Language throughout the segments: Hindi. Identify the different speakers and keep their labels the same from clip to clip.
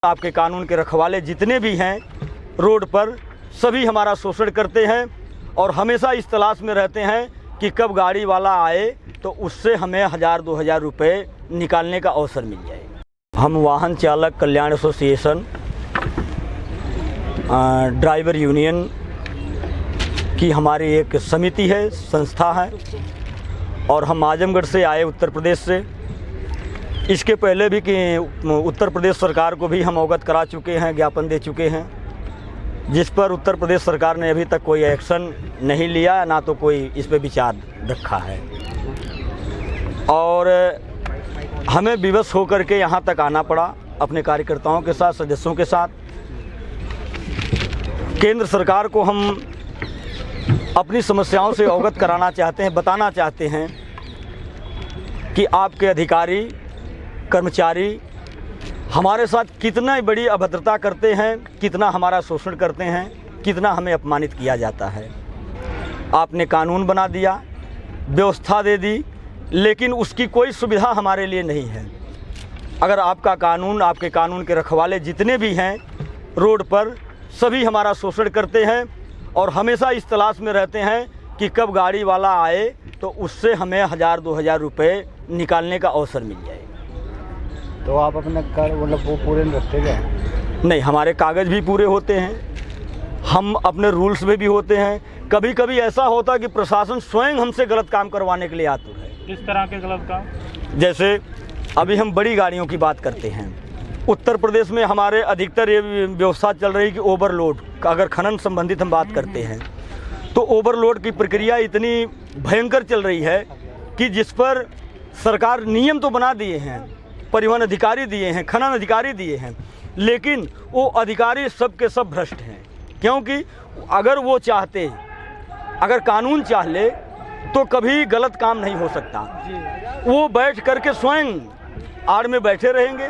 Speaker 1: आपके कानून के रखवाले जितने भी हैं रोड पर सभी हमारा शोषण करते हैं और हमेशा इस तलाश में रहते हैं कि कब गाड़ी वाला आए तो उससे हमें 1000-2000 रुपये निकालने का अवसर मिल जाए। हम वाहन चालक कल्याण एसोसिएशन ड्राइवर यूनियन की हमारी एक समिति है, संस्था है और हम आजमगढ़ से आए, उत्तर प्रदेश से। इसके पहले भी कि उत्तर प्रदेश सरकार को भी हम अवगत करा चुके हैं, ज्ञापन दे चुके हैं, जिस पर उत्तर प्रदेश सरकार ने अभी तक कोई एक्शन नहीं लिया, ना तो कोई इस पर विचार रखा है। और हमें विवश होकर के यहाँ तक आना पड़ा अपने कार्यकर्ताओं के साथ, सदस्यों के साथ। केंद्र सरकार को हम अपनी समस्याओं से अवगत कराना चाहते हैं, बताना चाहते हैं कि आपके अधिकारी कर्मचारी हमारे साथ कितना बड़ी अभद्रता करते हैं, कितना हमारा शोषण करते हैं, कितना हमें अपमानित किया जाता है। आपने कानून बना दिया, व्यवस्था दे दी, लेकिन उसकी कोई सुविधा हमारे लिए नहीं है। अगर आपका कानून, आपके कानून के रखवाले जितने भी हैं रोड पर सभी हमारा शोषण करते हैं और हमेशा इस तलाश में रहते हैं कि कब गाड़ी वाला आए तो उससे हमें 1000-2000 रुपये निकालने का अवसर मिल जाए।
Speaker 2: तो आप अपने मतलब वो पूरे रखते क्या?
Speaker 1: नहीं, हमारे कागज़ भी पूरे होते हैं, हम अपने रूल्स में भी होते हैं। कभी कभी ऐसा होता है कि प्रशासन स्वयं हमसे गलत काम करवाने के लिए आतुर है।
Speaker 3: किस तरह के गलत काम?
Speaker 1: जैसे अभी हम बड़ी गाड़ियों की बात करते हैं, उत्तर प्रदेश में हमारे अधिकतर ये व्यवस्था चल रही है कि ओवरलोड, अगर खनन संबंधित हम बात करते हैं तो ओवरलोड की प्रक्रिया इतनी भयंकर चल रही है कि जिस पर सरकार नियम तो बना दिए हैं, परिवहन अधिकारी दिए हैं, खनन अधिकारी दिए हैं, लेकिन वो अधिकारी सब के सब भ्रष्ट हैं। क्योंकि अगर वो चाहते, अगर कानून चाह ले तो कभी गलत काम नहीं हो सकता। वो बैठ करके स्वयं आड़ में बैठे रहेंगे,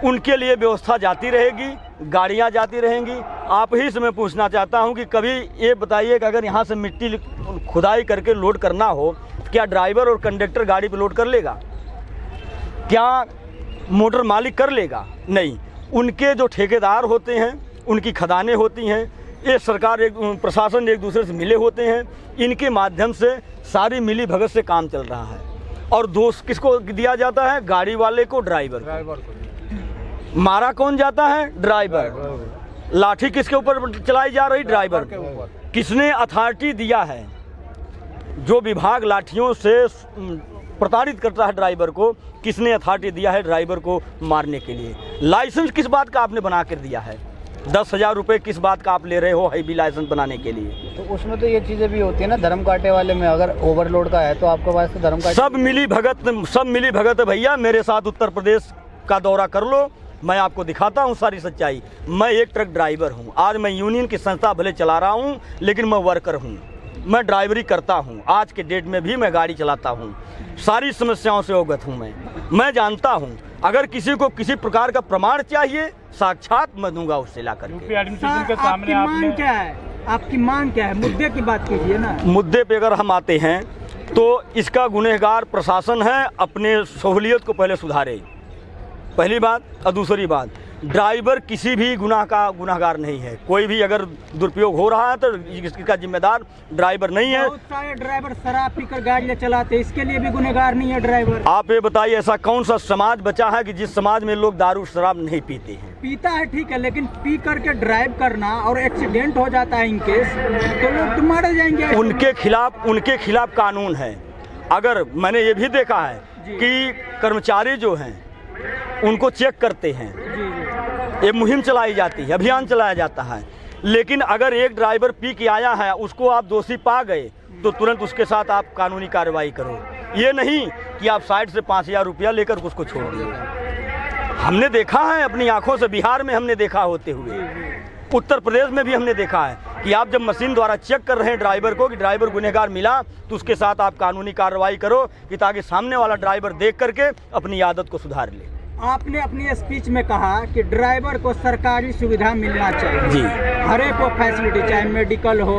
Speaker 1: उनके लिए व्यवस्था जाती रहेगी, गाड़ियां जाती रहेंगी। आप ही से मैं पूछना चाहता हूं कि कभी ये बताइए कि अगर यहां से मिट्टी खुदाई करके लोड करना हो, क्या ड्राइवर और कंडक्टर गाड़ी पे लोड कर लेगा? क्या मोटर मालिक कर लेगा? नहीं। उनके जो ठेकेदार होते हैं, उनकी खदानें होती हैं, ये सरकार प्रशासन एक दूसरे से मिले होते हैं, इनके माध्यम से सारी मिली भगत से काम चल रहा है। और दोष किसको दिया जाता है? गाड़ी वाले को, ड्राइवर को। मारा कौन जाता है? ड्राइवर। लाठी किसके ऊपर चलाई जा रही? ड्राइवर के ऊपर। किसने अथॉरिटी दिया है? जो विभाग लाठियों से प्रताड़ित करता है ड्राइवर को, किसने अथॉरिटी दिया है ड्राइवर को मारने के लिए? लाइसेंस किस बात का आपने बना कर दिया है? 10,000 रुपये किस बात का आप ले रहे हो हाईवी लाइसेंस बनाने के लिए?
Speaker 2: तो उसमें तो ये चीज़ें भी होती है ना, धर्म कांटे वाले में अगर ओवरलोड का है तो आपके पास तो धर्म कांटे
Speaker 1: सब मिली भगत है भैया। मेरे साथ उत्तर प्रदेश का दौरा कर लो, मैं आपको दिखाता हूँ सारी सच्चाई। मैं एक ट्रक ड्राइवर हूँ, आज मैं यूनियन की संस्था भले चला रहा हूँ, लेकिन मैं वर्कर हूँ, मैं ड्राइवरी करता हूँ। आज के डेट में भी मैं गाड़ी चलाता हूँ, सारी समस्याओं से अवगत हूँ। मैं जानता हूँ, अगर किसी को किसी प्रकार का प्रमाण चाहिए, साक्षात मैं दूंगा उससे ला करके।
Speaker 3: एडमिनिस्ट्रेशन के सामने आपने
Speaker 4: क्या है? आपकी मांग क्या है? मुद्दे की बात कीजिए ना।
Speaker 1: मुद्दे पे अगर हम आते हैं तो इसका गुनहगार प्रशासन है, अपने सहूलियत को पहले सुधारे, पहली बात। और दूसरी बात, ड्राइवर किसी भी गुनाह का गुनहगार नहीं है। कोई भी अगर दुरुपयोग हो रहा है तो इसका जिम्मेदार ड्राइवर नहीं है।
Speaker 4: बहुत सारे ड्राइवर शराब पीकर गाड़ियां चलाते, इसके लिए भी गुनहगार नहीं है ड्राइवर।
Speaker 1: आप ये बताइए, ऐसा कौन सा समाज बचा है कि जिस समाज में लोग दारू शराब नहीं पीते हैं?
Speaker 4: पीता है ठीक है, लेकिन पी करके ड्राइव करना और एक्सीडेंट हो जाता है इनकेस, तो लोग तो मारे जाएंगे।
Speaker 1: उनके खिलाफ कानून है। अगर मैंने ये भी देखा है कि कर्मचारी जो हैं उनको चेक करते हैं, ये मुहिम चलाई जाती है, अभियान चलाया जाता है। लेकिन अगर एक ड्राइवर पी के आया है, उसको आप दोषी पा गए तो तुरंत उसके साथ आप कानूनी कार्रवाई करो। ये नहीं कि आप साइड से 5000 रुपया लेकर उसको छोड़ दिए। हमने देखा है अपनी आंखों से, बिहार में हमने देखा होते हुए, उत्तर प्रदेश में भी हमने देखा है कि आप जब मशीन द्वारा चेक कर रहे हैं ड्राइवर को कि ड्राइवर गुनहगार मिला, तो उसके साथ आप कानूनी कार्रवाई करो कि ताकि सामने वाला ड्राइवर देख करके अपनी आदत को सुधार ले।
Speaker 4: आपने अपनी स्पीच में कहा कि ड्राइवर को सरकारी सुविधा मिलना चाहिए।
Speaker 1: जी।
Speaker 4: हर एक को फैसिलिटी, चाहे मेडिकल हो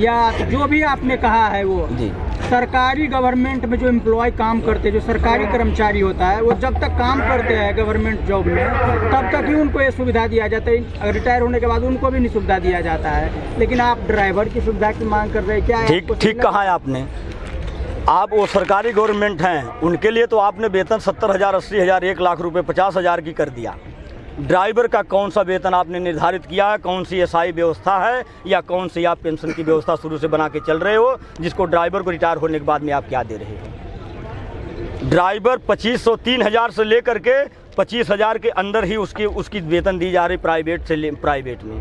Speaker 4: या जो भी आपने कहा है वो
Speaker 1: जी।
Speaker 4: सरकारी गवर्नमेंट में जो एम्प्लॉय काम करते हैं, जो सरकारी कर्मचारी होता है, वो जब तक काम करते हैं गवर्नमेंट जॉब में तब तक ही उनको ये सुविधा दिया जाता है। रिटायर होने के बाद उनको भी नहीं सुविधा दिया जाता है, लेकिन आप ड्राइवर की सुविधा की मांग कर रहे हैं। क्या है?
Speaker 1: ठीक कहा है आपने। आप वो सरकारी गवर्नमेंट हैं, उनके लिए तो आपने वेतन 70,000, 80,000, 1 लाख रुपए, 50,000 की कर दिया। ड्राइवर का कौन सा वेतन आपने निर्धारित किया है? कौन सी एसआई व्यवस्था है या कौन सी आप पेंशन की व्यवस्था शुरू से बना के चल रहे हो, जिसको ड्राइवर को रिटायर होने के बाद में आप क्या दे रहे हो? ड्राइवर 2500, 3,000 से लेकर के 25,000 के अंदर ही उसकी वेतन दी जा रही प्राइवेट में।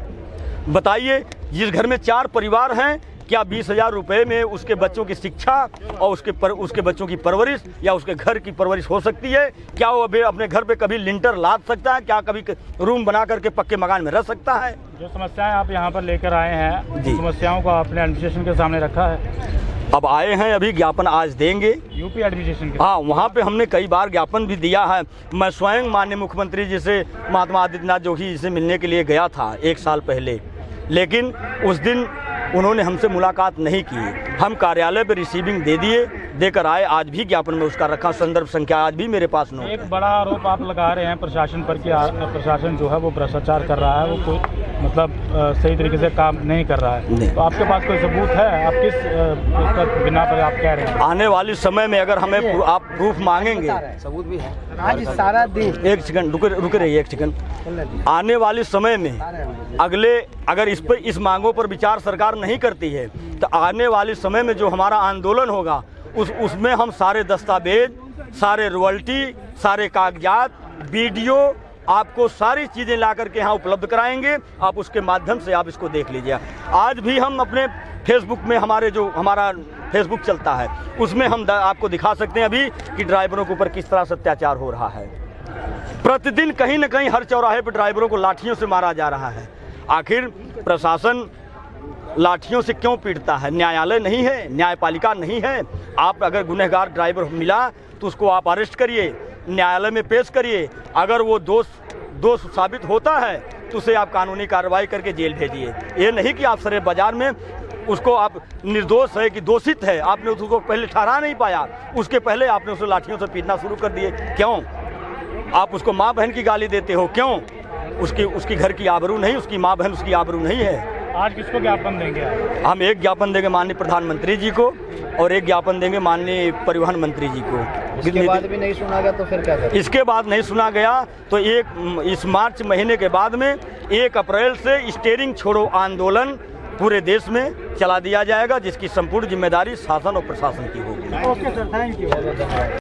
Speaker 1: बताइए, जिस घर में 4 परिवार हैं, क्या 20,000 रुपये में उसके बच्चों की शिक्षा और उसके बच्चों की परवरिश या उसके घर की परवरिश हो सकती है? क्या वो अभी अपने घर पे कभी लिंटर लाद सकता है? क्या कभी रूम बना करके पक्के मकान में रह सकता है?
Speaker 3: जो समस्याएं आप यहाँ पर लेकर आए हैं,
Speaker 1: जी।
Speaker 3: समस्याओं को आपने एडमिनिस्ट्रेशन के सामने रखा है?
Speaker 1: अब आए हैं, अभी ज्ञापन आज देंगे
Speaker 3: यूपी एडमिनिस्ट्रेशन के।
Speaker 1: हाँ, वहाँ पे हमने कई बार ज्ञापन भी दिया है। मैं स्वयं माननीय मुख्यमंत्री जी से, महात्मा आदित्यनाथ जोशी जी से मिलने के लिए गया था 1 साल पहले, लेकिन उस दिन उन्होंने हमसे मुलाकात नहीं की। हम कार्यालय पे रिसीविंग दे दिए, देकर आए। आज भी ज्ञापन में उसका रखा, संदर्भ संख्या आज भी मेरे पास नोट है।
Speaker 3: एक बड़ा आरोप आप लगा रहे हैं प्रशासन पर कि प्रशासन जो है वो भ्रष्टाचार कर रहा है, वो कोई मतलब सही तरीके से काम नहीं कर रहा है। तो आपके पास कोई सबूत है? आप किस बिना पर आप कह रहे हैं?
Speaker 1: आने वाले समय में अगर हमें आप प्रूफ मांगेंगे,
Speaker 2: सबूत भी है। आज सारा दिन
Speaker 1: 1 सेकंड रुके रहिए, 1 सेकंड। आने वाले समय में अगर इस मांगों पर विचार सरकार नहीं करती है, तो आने वाले समय में जो हमारा आंदोलन होगा उसमें हम सारे दस्तावेज, सारे रॉयल्टी, सारे कागजात, वीडियो, आपको सारी चीज़ें ला करके यहाँ उपलब्ध कराएंगे। आप उसके माध्यम से आप इसको देख लीजिए। आज भी हम अपने फेसबुक में, हमारा फेसबुक चलता है, उसमें हम आपको दिखा सकते हैं अभी कि ड्राइवरों के ऊपर किस तरह से अत्याचार हो रहा है। प्रतिदिन कहीं न कहीं हर चौराहे पर ड्राइवरों को लाठियों से मारा जा रहा है। आखिर प्रशासन लाठियों से क्यों पीटता है? न्यायालय नहीं है, न्यायपालिका नहीं है। आप अगर गुनहगार ड्राइवर मिला तो उसको आप अरेस्ट करिए, न्यायालय में पेश करिए। अगर वो दोष साबित होता है तो उसे आप कानूनी कार्रवाई करके जेल भेजिए। ये नहीं कि आप सरे बाजार में उसको आप निर्दोष है कि दोषित है, आपने उसको पहले ठहरा नहीं पाया, उसके पहले आपने उसे लाठियों से पीटना शुरू कर दिए। क्यों? आप उसको माँ बहन की गाली देते हो, क्यों? उसकी घर की आबरू नहीं, उसकी माँ बहन उसकी आबरू नहीं है।
Speaker 3: आज किसको ज्ञापन देंगे?
Speaker 1: हम एक ज्ञापन देंगे माननीय प्रधानमंत्री जी को और एक ज्ञापन देंगे माननीय परिवहन मंत्री जी को।
Speaker 2: इसके बाद भी नहीं सुना गया तो फिर क्या करें?
Speaker 1: इसके बाद नहीं सुना गया तो इस मार्च महीने के बाद में 1 अप्रैल से स्टीयरिंग छोड़ो आंदोलन पूरे देश में चला दिया जाएगा, जिसकी संपूर्ण जिम्मेदारी शासन और प्रशासन की होगी।
Speaker 4: Okay sir, thank you.